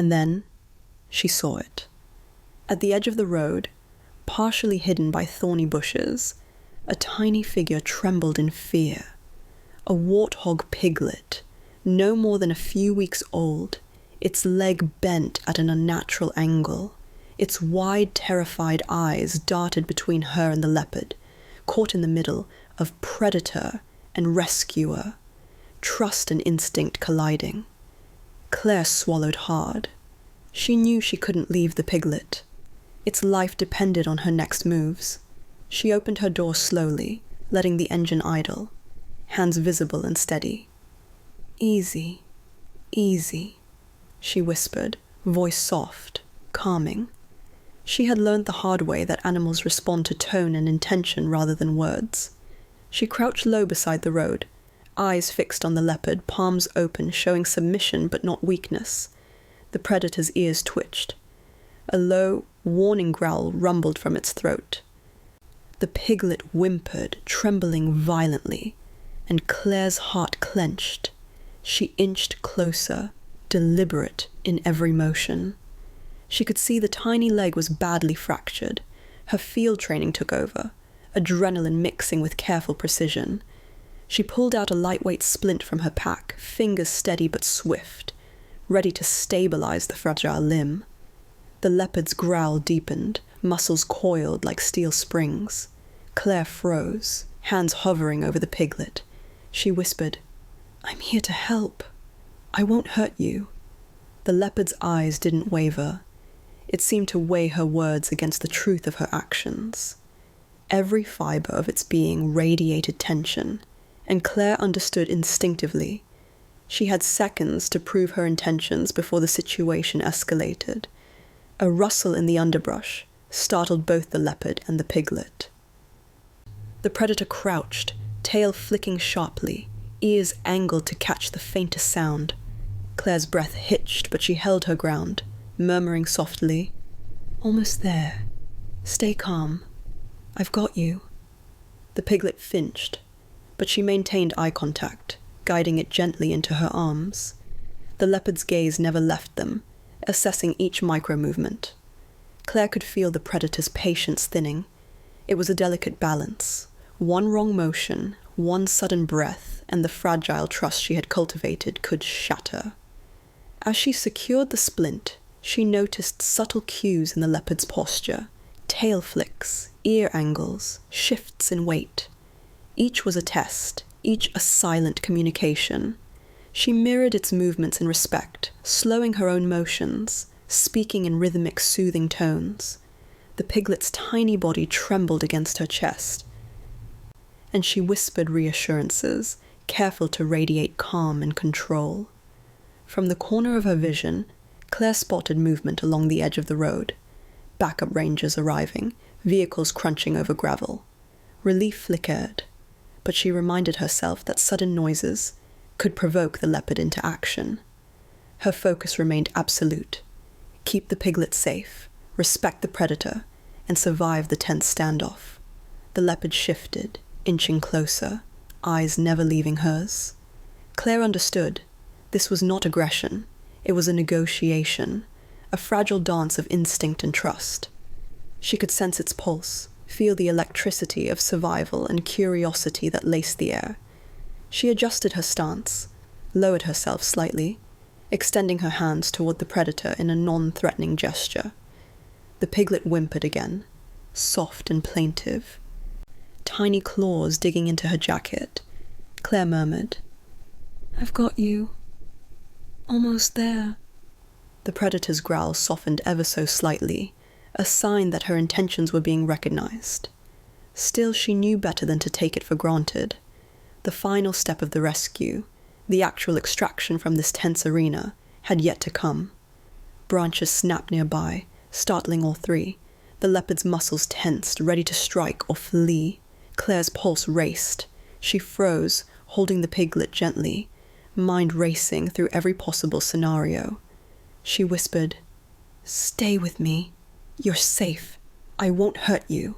And then she saw it. At the edge of the road, partially hidden by thorny bushes, a tiny figure trembled in fear. A warthog piglet, no more than a few weeks old, its leg bent at an unnatural angle. Its wide, terrified eyes darted between her and the leopard, caught in the middle of predator and rescuer, trust and instinct colliding. Claire swallowed hard. She knew she couldn't leave the piglet. Its life depended on her next moves. She opened her door slowly, letting the engine idle, hands visible and steady. "Easy, easy," she whispered, voice soft, calming. She had learned the hard way that animals respond to tone and intention rather than words. She crouched low beside the road, eyes fixed on the leopard, palms open, showing submission but not weakness. The predator's ears twitched. A low, warning growl rumbled from its throat. The piglet whimpered, trembling violently, and Claire's heart clenched. She inched closer, deliberate in every motion. She could see the tiny leg was badly fractured. Her field training took over, adrenaline mixing with careful precision. She pulled out a lightweight splint from her pack, fingers steady but swift, ready to stabilize the fragile limb. The leopard's growl deepened, muscles coiled like steel springs. Claire froze, hands hovering over the piglet. She whispered, "I'm here to help. I won't hurt you." The leopard's eyes didn't waver. It seemed to weigh her words against the truth of her actions. Every fiber of its being radiated tension, and Claire understood instinctively. She had seconds to prove her intentions before the situation escalated. A rustle in the underbrush startled both the leopard and the piglet. The predator crouched, tail flicking sharply, ears angled to catch the faintest sound. Claire's breath hitched, but she held her ground, murmuring softly, "Almost there. Stay calm. I've got you." The piglet flinched, but she maintained eye contact, guiding it gently into her arms. The leopard's gaze never left them, assessing each micro-movement. Claire could feel the predator's patience thinning. It was a delicate balance. One wrong motion, one sudden breath, and the fragile trust she had cultivated could shatter. As she secured the splint, she noticed subtle cues in the leopard's posture, tail flicks, ear angles, shifts in weight. Each was a test, each a silent communication. She mirrored its movements in respect, slowing her own motions, speaking in rhythmic, soothing tones. The piglet's tiny body trembled against her chest, and she whispered reassurances, careful to radiate calm and control. From the corner of her vision, Claire spotted movement along the edge of the road. Backup rangers arriving, vehicles crunching over gravel. Relief flickered, but she reminded herself that sudden noises could provoke the leopard into action. Her focus remained absolute. Keep the piglet safe, respect the predator, and survive the tense standoff. The leopard shifted, inching closer, eyes never leaving hers. Claire understood. This was not aggression. It was a negotiation, a fragile dance of instinct and trust. She could sense its pulse, feel the electricity of survival and curiosity that laced the air. She adjusted her stance, lowered herself slightly, extending her hands toward the predator in a non-threatening gesture. The piglet whimpered again, soft and plaintive. Tiny claws digging into her jacket. Claire murmured, "I've got you. Almost there." The predator's growl softened ever so slightly, a sign that her intentions were being recognized. Still, she knew better than to take it for granted. The final step of the rescue, the actual extraction from this tense arena, had yet to come. Branches snapped nearby, startling all three. The leopard's muscles tensed, ready to strike or flee. Claire's pulse raced. She froze, holding the piglet gently, mind racing through every possible scenario. She whispered, "Stay with me. You're safe. I won't hurt you."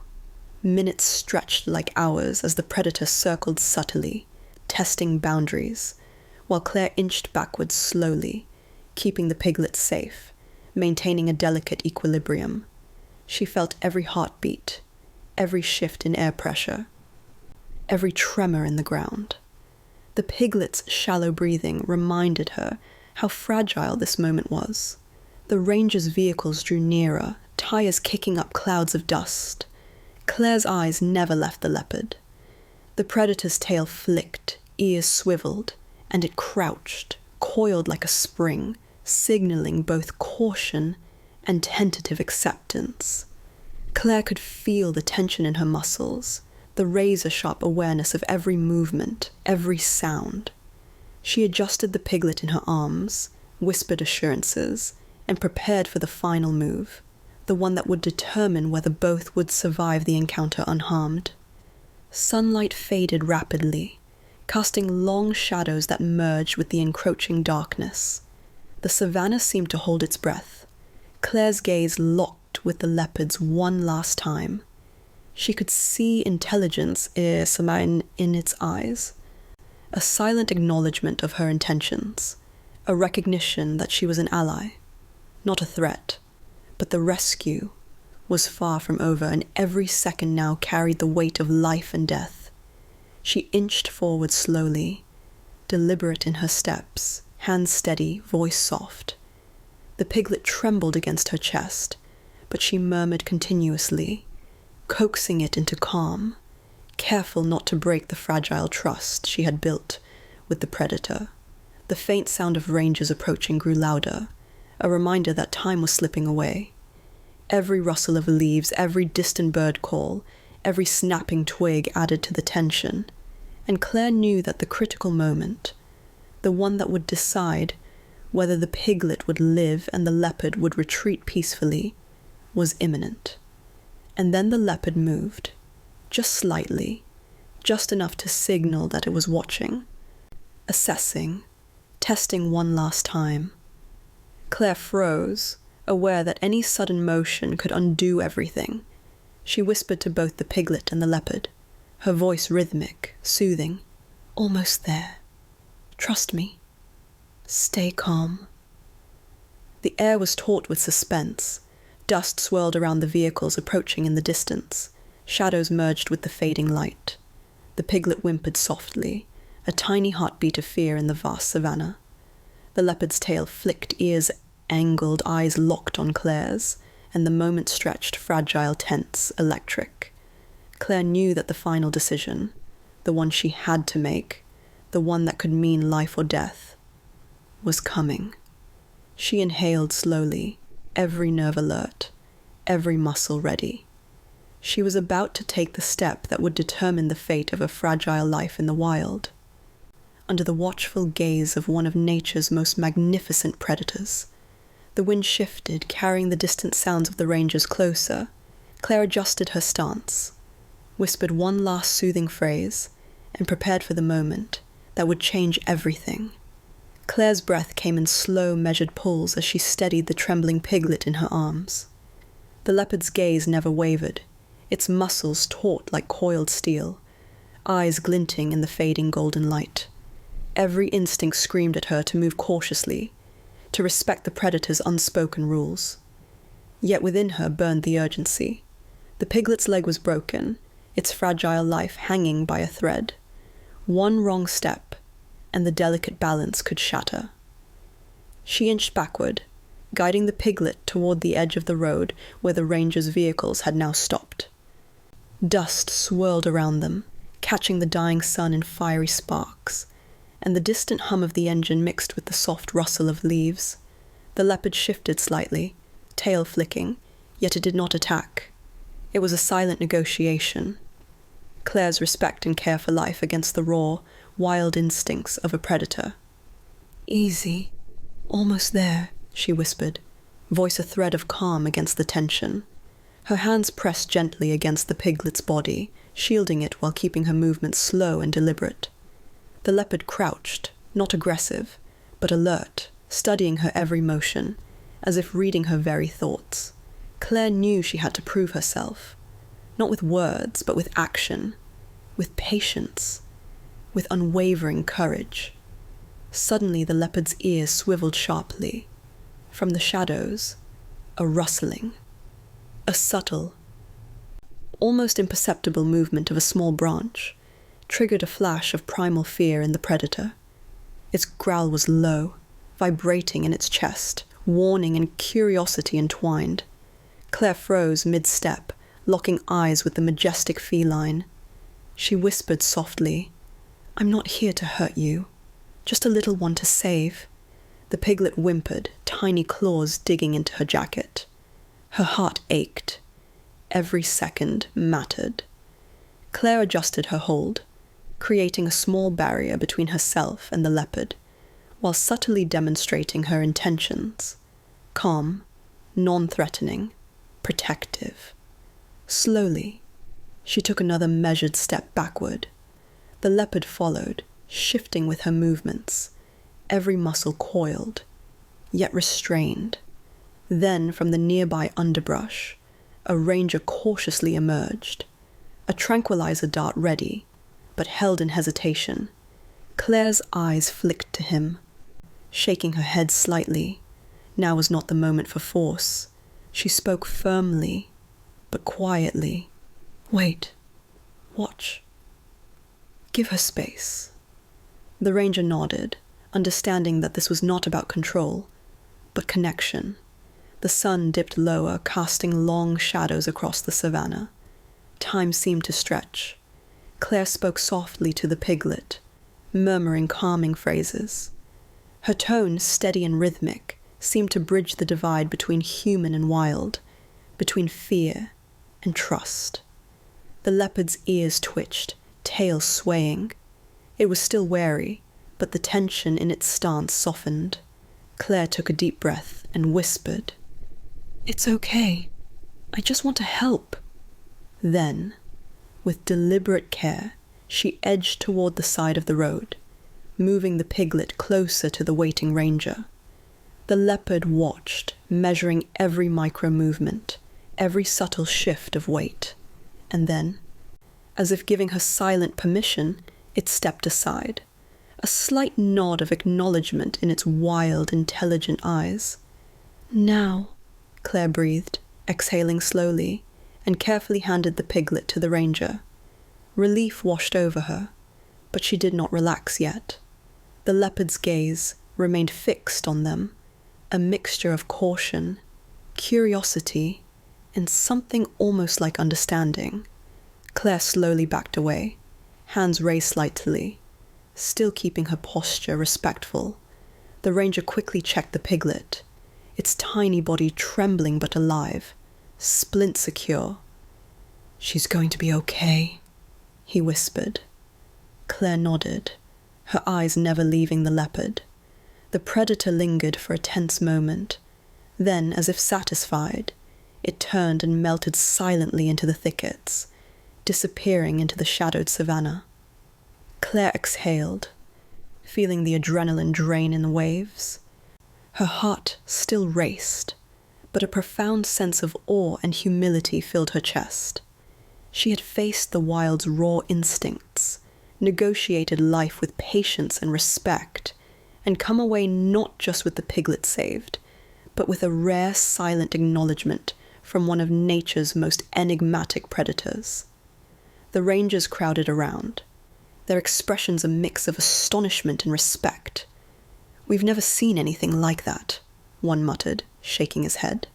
Minutes stretched like hours as the predator circled subtly, testing boundaries, while Claire inched backwards slowly, keeping the piglet safe, maintaining a delicate equilibrium. She felt every heartbeat, every shift in air pressure, every tremor in the ground. The piglet's shallow breathing reminded her how fragile this moment was. The ranger's vehicles drew nearer, tires kicking up clouds of dust. Claire's eyes never left the leopard. The predator's tail flicked, ears swiveled, and it crouched, coiled like a spring, signaling both caution and tentative acceptance. Claire could feel the tension in her muscles, the razor-sharp awareness of every movement, every sound. She adjusted the piglet in her arms, whispered assurances, and prepared for the final move, the one that would determine whether both would survive the encounter unharmed. Sunlight faded rapidly, casting long shadows that merged with the encroaching darkness. The savannah seemed to hold its breath. Claire's gaze locked with the leopard's one last time. She could see intelligence in its eyes, a silent acknowledgement of her intentions, a recognition that she was an ally, not a threat. But the rescue was far from over, and every second now carried the weight of life and death. She inched forward slowly, deliberate in her steps, hands steady, voice soft. The piglet trembled against her chest, but she murmured continuously, coaxing it into calm, careful not to break the fragile trust she had built with the predator. The faint sound of rangers approaching grew louder, a reminder that time was slipping away. Every rustle of leaves, every distant bird call, every snapping twig added to the tension, and Claire knew that the critical moment, the one that would decide whether the piglet would live and the leopard would retreat peacefully, was imminent. And then the leopard moved, just slightly, just enough to signal that it was watching, assessing, testing one last time. Claire froze, aware that any sudden motion could undo everything. She whispered to both the piglet and the leopard, her voice rhythmic, soothing. "Almost there. Trust me. Stay calm." The air was taut with suspense. Dust swirled around the vehicles approaching in the distance. Shadows merged with the fading light. The piglet whimpered softly, a tiny heartbeat of fear in the vast savannah. The leopard's tail flicked, ears angled, eyes locked on Claire's, and the moment stretched, fragile, tense, electric. Claire knew that the final decision, the one she had to make, the one that could mean life or death, was coming. She inhaled slowly, every nerve alert, every muscle ready. She was about to take the step that would determine the fate of a fragile life in the wild. Under the watchful gaze of one of nature's most magnificent predators, the wind shifted, carrying the distant sounds of the rangers closer. Claire adjusted her stance, whispered one last soothing phrase, and prepared for the moment that would change everything. Claire's breath came in slow, measured pulls as she steadied the trembling piglet in her arms. The leopard's gaze never wavered, its muscles taut like coiled steel, eyes glinting in the fading golden light. Every instinct screamed at her to move cautiously, to respect the predator's unspoken rules. Yet within her burned the urgency. The piglet's leg was broken, its fragile life hanging by a thread. One wrong step, and the delicate balance could shatter. She inched backward, guiding the piglet toward the edge of the road where the rangers' vehicles had now stopped. Dust swirled around them, catching the dying sun in fiery sparks, and the distant hum of the engine mixed with the soft rustle of leaves. The leopard shifted slightly, tail flicking, yet it did not attack. It was a silent negotiation. Claire's respect and care for life against the raw, wild instincts of a predator. "Easy. Almost there," she whispered, voice a thread of calm against the tension. Her hands pressed gently against the piglet's body, shielding it while keeping her movements slow and deliberate. The leopard crouched, not aggressive, but alert, studying her every motion, as if reading her very thoughts. Claire knew she had to prove herself, not with words, but with action, with patience, with unwavering courage. Suddenly the leopard's ears swiveled sharply. From the shadows, a rustling, a subtle, almost imperceptible movement of a small branch triggered a flash of primal fear in the predator. Its growl was low, vibrating in its chest, warning and curiosity entwined. Claire froze mid-step, locking eyes with the majestic feline. She whispered softly, "I'm not here to hurt you, just a little one to save." The piglet whimpered, tiny claws digging into her jacket. Her heart ached. Every second mattered. Claire adjusted her hold, creating a small barrier between herself and the leopard, while subtly demonstrating her intentions. Calm, non-threatening, protective. Slowly, she took another measured step backward. The leopard followed, shifting with her movements, every muscle coiled, yet restrained. Then, from the nearby underbrush, a ranger cautiously emerged, a tranquilizer dart ready, but held in hesitation. Claire's eyes flicked to him, shaking her head slightly. Now was not the moment for force. She spoke firmly, but quietly. "Wait. Watch. Give her space." The ranger nodded, understanding that this was not about control, but connection. The sun dipped lower, casting long shadows across the savannah. Time seemed to stretch. Claire spoke softly to the piglet, murmuring calming phrases. Her tone, steady and rhythmic, seemed to bridge the divide between human and wild, between fear and trust. The leopard's ears twitched, tail swaying. It was still wary, but the tension in its stance softened. Claire took a deep breath and whispered, "It's okay. I just want to help." Then, with deliberate care, she edged toward the side of the road, moving the piglet closer to the waiting ranger. The leopard watched, measuring every micro-movement, every subtle shift of weight. And then, as if giving her silent permission, it stepped aside, a slight nod of acknowledgement in its wild, intelligent eyes. "Now," Claire breathed, exhaling slowly, and carefully handed the piglet to the ranger. Relief washed over her, but she did not relax yet. The leopard's gaze remained fixed on them, a mixture of caution, curiosity, and something almost like understanding. Claire slowly backed away, hands raised slightly, still keeping her posture respectful. The ranger quickly checked the piglet, its tiny body trembling but alive, splint secure. "She's going to be okay," he whispered. Claire nodded, her eyes never leaving the leopard. The predator lingered for a tense moment. Then, as if satisfied, it turned and melted silently into the thickets, disappearing into the shadowed savannah. Claire exhaled, feeling the adrenaline drain in waves. Her heart still raced, but a profound sense of awe and humility filled her chest. She had faced the wild's raw instincts, negotiated life with patience and respect, and come away not just with the piglet saved, but with a rare silent acknowledgement from one of nature's most enigmatic predators. The rangers crowded around, their expressions a mix of astonishment and respect. "We've never seen anything like that," one muttered, shaking his head.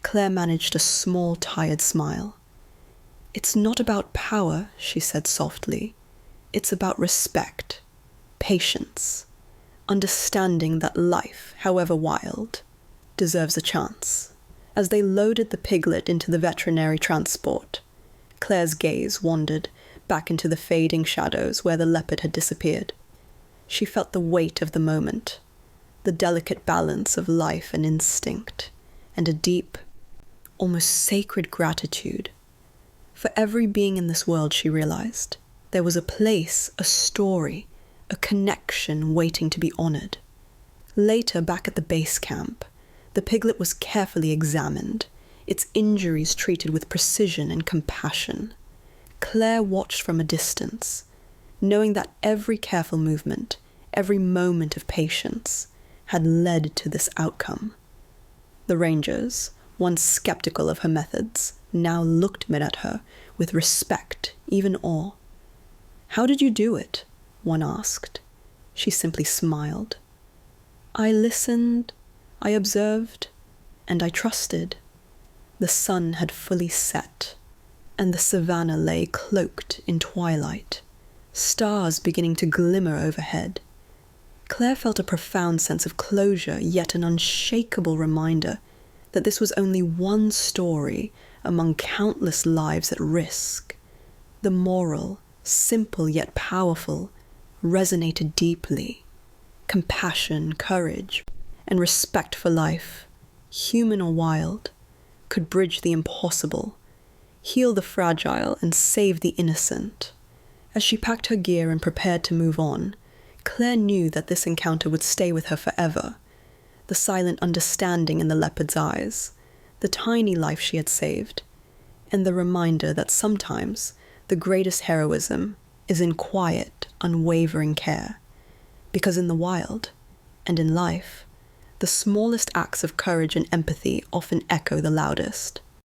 Claire managed a small, tired smile. "It's not about power," she said softly. "It's about respect, patience, understanding that life, however wild, deserves a chance." As they loaded the piglet into the veterinary transport, Claire's gaze wandered back into the fading shadows where the leopard had disappeared. She felt the weight of the moment, the delicate balance of life and instinct, and a deep, almost sacred gratitude. For every being in this world, she realized, there was a place, a story, a connection waiting to be honored. Later, back at the base camp, the piglet was carefully examined, its injuries treated with precision and compassion. Claire watched from a distance, knowing that every careful movement, every moment of patience, had led to this outcome. The rangers, once skeptical of her methods, now looked mid at her with respect, even awe. "How did you do it?" one asked. She simply smiled. "I listened, I observed, and I trusted." The sun had fully set, and the savannah lay cloaked in twilight, stars beginning to glimmer overhead. Claire felt a profound sense of closure, yet an unshakable reminder that this was only one story among countless lives at risk. The moral, simple yet powerful, resonated deeply. Compassion, courage, and respect for life, human or wild, could bridge the impossible, heal the fragile, and save the innocent. As she packed her gear and prepared to move on, Claire knew that this encounter would stay with her forever. The silent understanding in the leopard's eyes, the tiny life she had saved, and the reminder that sometimes the greatest heroism is in quiet, unwavering care. Because in the wild, and in life, the smallest acts of courage and empathy often echo the loudest.